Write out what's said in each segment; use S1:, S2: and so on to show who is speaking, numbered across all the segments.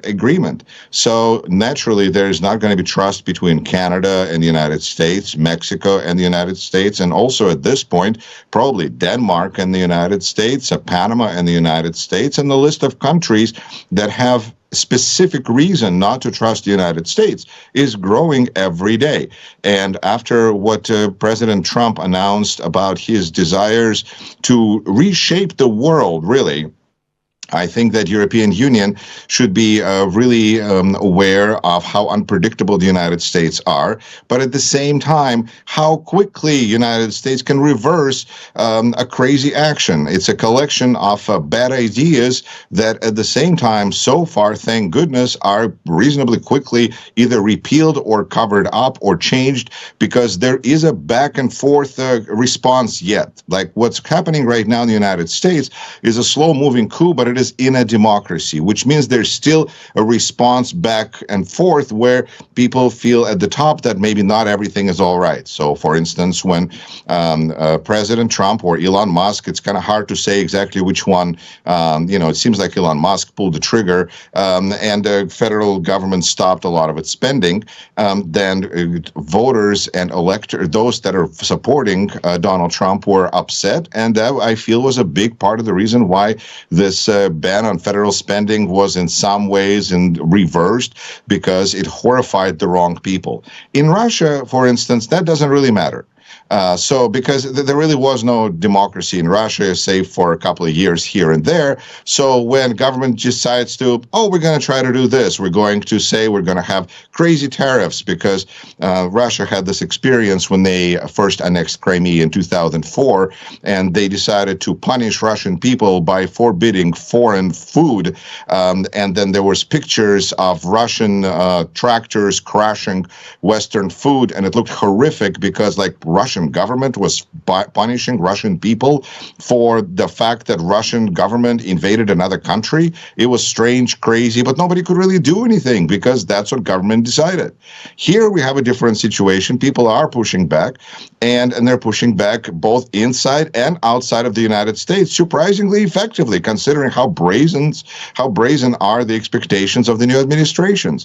S1: agreement. So naturally, there is not going to be trust between Canada and the United States, Mexico and the United States, and also at this point, probably Denmark and the United States, Panama and the United States, and the list of countries that have specific reason not to trust the United States is growing every day. And after what President Trump announced about his desires to reshape the world, really, I think that European Union should be really aware of how unpredictable the United States are, but at the same time, how quickly United States can reverse a crazy action. It's a collection of bad ideas that at the same time, so far, thank goodness, are reasonably quickly either repealed or covered up or changed, because there is a back and forth response yet. Like what's happening right now in the United States is a slow moving coup, but it is in a democracy, which means there's still a response back and forth where people feel at the top that maybe not everything is all right. So, for instance, when President Trump or Elon Musk, it's kind of hard to say exactly which one, it seems like Elon Musk pulled the trigger and the federal government stopped a lot of its spending, then voters and electors, those that are supporting Donald Trump, were upset. And that, I feel, was a big part of the reason why this ban on federal spending was in some ways reversed, because it horrified the wrong people. In Russia, for instance, that doesn't really matter. Because there really was no democracy in Russia, save for a couple of years here and there. So when government decides to, we're going to try to do this, we're going to say we're going to have crazy tariffs, because Russia had this experience when they first annexed Crimea in 2004, and they decided to punish Russian people by forbidding foreign food. And then there was pictures of Russian tractors crashing Western food, and it looked horrific because Russian government was punishing Russian people for the fact that Russian government invaded another country. It was strange, crazy, but nobody could really do anything because that's what government decided. Here we have a different situation. People are pushing back, and they're pushing back both inside and outside of the United States, surprisingly effectively, considering how brazen are the expectations of the new administration.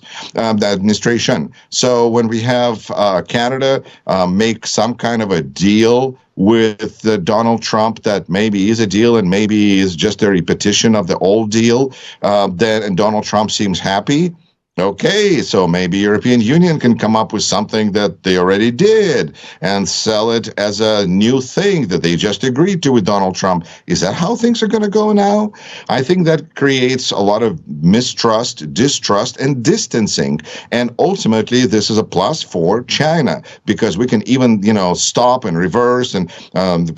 S1: So when we have Canada make some kind of a deal with Donald Trump that maybe is a deal and maybe is just a repetition of the old deal, and Donald Trump seems happy. Okay, so maybe European Union can come up with something that they already did and sell it as a new thing that they just agreed to with Donald Trump. Is that how things are going to go now? I think that creates a lot of mistrust, distrust, and distancing. And ultimately, this is a plus for China, because we can even, stop and reverse and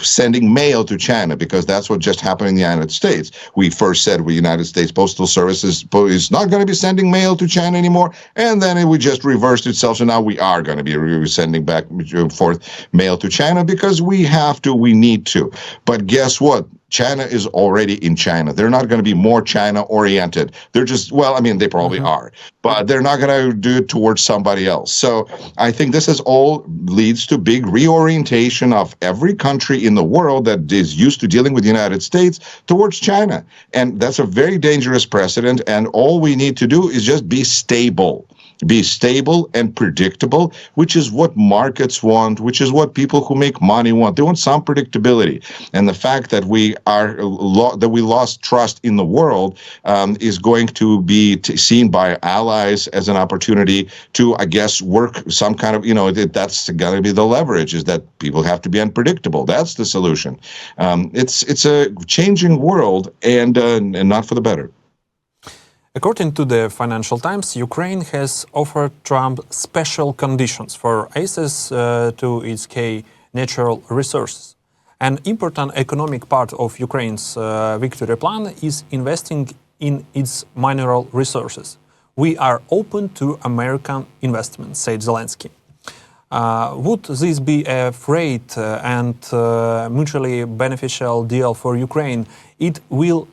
S1: sending mail to China, because that's what just happened in the United States. We first said the United States Postal Service is not going to be sending mail to China anymore, and then it just reversed itself. So now we are going to be sending back and forth mail to China because we need to. But guess what? China is already in China. They're not going to be more China-oriented. They're just, they probably are, but they're not going to do it towards somebody else. So I think this is all leads to big reorientation of every country in the world that is used to dealing with the United States towards China. And that's a very dangerous precedent, and all we need to do is just be stable. Be stable and predictable, which is what markets want, which is what people who make money want. They want some predictability. And the fact that we lost trust in the world is going to be seen by allies as an opportunity to, I guess, work some kind of, that's going to be the leverage, is that people have to be unpredictable. That's the solution. It's a changing world, and not for the better.
S2: According to the Financial Times, Ukraine has offered Trump special conditions for access to its key natural resources. An important economic part of Ukraine's victory plan is investing in its mineral resources. We are open to American investment, said Zelensky. Would this be a fair and mutually beneficial deal for Ukraine? It will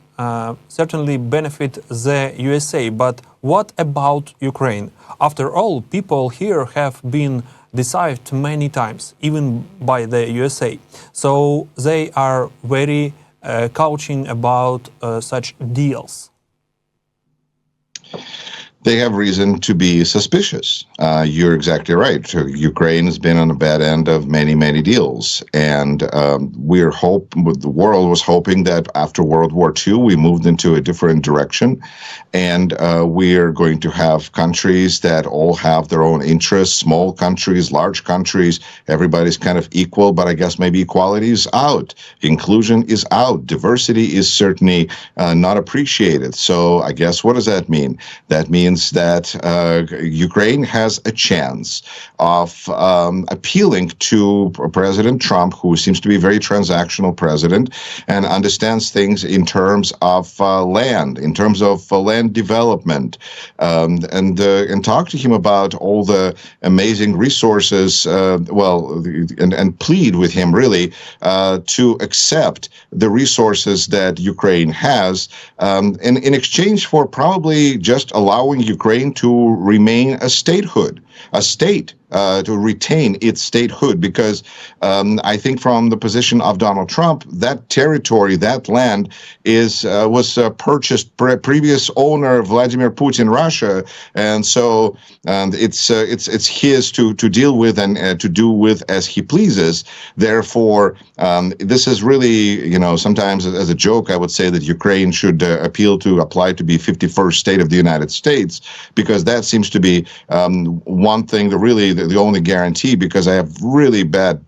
S2: certainly benefit the USA, but what about Ukraine? After all, people here have been deceived many times, even by the USA. So they are very couching about such deals.
S1: they have reason to be suspicious. You're exactly right. Ukraine has been on the bad end of many, many deals, and the world was hoping that after World War II we moved into a different direction, and we're going to have countries that all have their own interests. Small countries, large countries, everybody's kind of equal. But I guess maybe equality is out, inclusion is out, diversity is certainly not appreciated. So I guess what does that mean? That means that Ukraine has a chance of appealing to President Trump, who seems to be a very transactional president and understands things in terms of land, in terms of land development, and talk to him about all the amazing resources, and plead with him really to accept the resources that Ukraine has in exchange for probably just allowing Ukraine to remain a statehood, a state, to retain its statehood, because I think from the position of Donald Trump, that territory, that land was purchased previous owner Vladimir Putin, Russia, and so it's his to deal with and to do with as he pleases. Therefore, this is really, sometimes as a joke, I would say that Ukraine should apply to be 51st state of the United States, because that seems to be one thing that really the only guarantee, because I have really bad,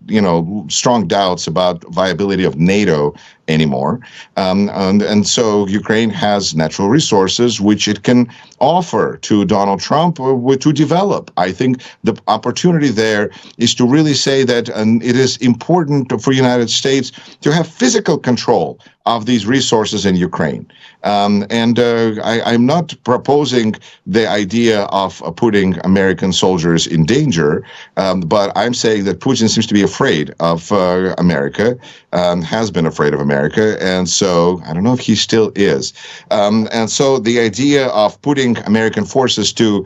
S1: strong doubts about viability of NATO anymore. And so Ukraine has natural resources which it can offer to Donald Trump to develop. I think the opportunity there is to really say that it is important for the United States to have physical control of these resources in Ukraine. I'm not proposing the idea of putting American soldiers in danger, but I'm saying that Putin seems to be afraid of America, has been afraid of America, and so I don't know if he still is. And so the idea of putting American forces to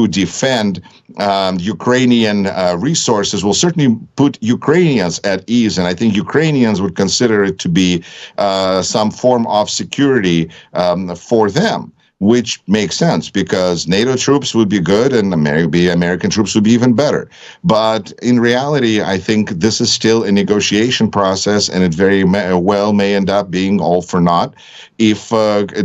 S1: defend Ukrainian resources will certainly put Ukrainians at ease, and I think Ukrainians would consider it to be some form of security for them, which makes sense because NATO troops would be good and American troops would be even better. But in reality, I think this is still a negotiation process, and it very well may end up being all for naught if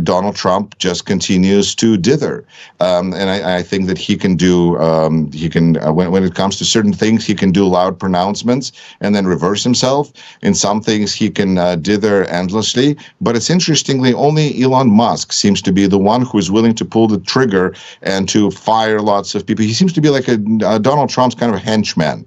S1: Donald Trump just continues to dither. And I think that he can do, when it comes to certain things, he can do loud pronouncements and then reverse himself. In some things, he can dither endlessly. But it's interestingly, only Elon Musk seems to be the one who is willing to pull the trigger and to fire lots of people. He seems to be like a Donald Trump's kind of henchman.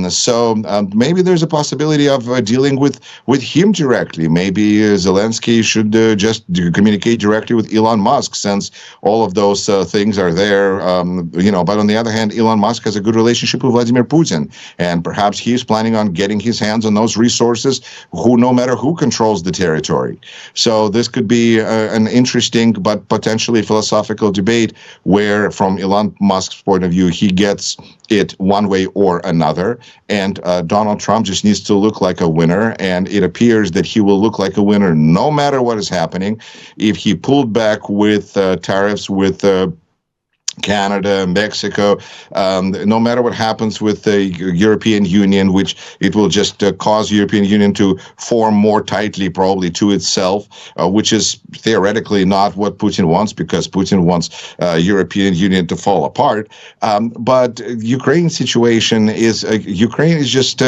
S1: So maybe there's a possibility of dealing with him directly. Maybe Zelensky should just communicate directly with Elon Musk, since all of those things are there. But on the other hand, Elon Musk has a good relationship with Vladimir Putin, and perhaps he's planning on getting his hands on those resources, no matter who controls the territory. So this could be an interesting but potentially philosophical debate where, from Elon Musk's point of view, he gets it one way or another, and Donald Trump just needs to look like a winner, and it appears that he will look like a winner no matter what is happening. If he pulled back with tariffs with Canada, Mexico, no matter what happens with the European Union, which it will just cause European Union to form more tightly probably to itself, which is theoretically not what Putin wants, because Putin wants European Union to fall apart. But Ukraine situation is, Ukraine is just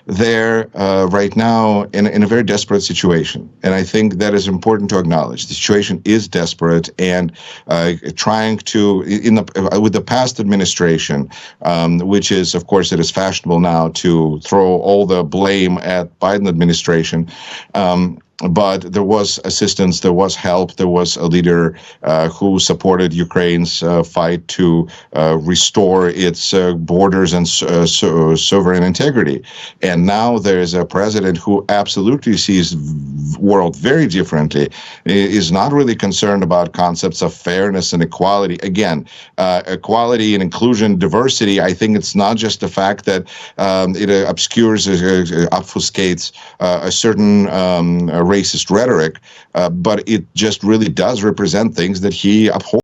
S1: there right now in a very desperate situation. And I think that is important to acknowledge. The situation is desperate, and trying to, with the past administration, which is, of course, it is fashionable now to throw all the blame at Biden administration. But there was assistance, there was help, there was a leader who supported Ukraine's fight to restore its borders and sovereign integrity. And now there's a president who absolutely sees the world very differently, is not really concerned about concepts of fairness and equality. Again, equality and inclusion, diversity, I think it's not just the fact that it obscures, obfuscates a certain racist rhetoric, but it just really does represent things that he upholds.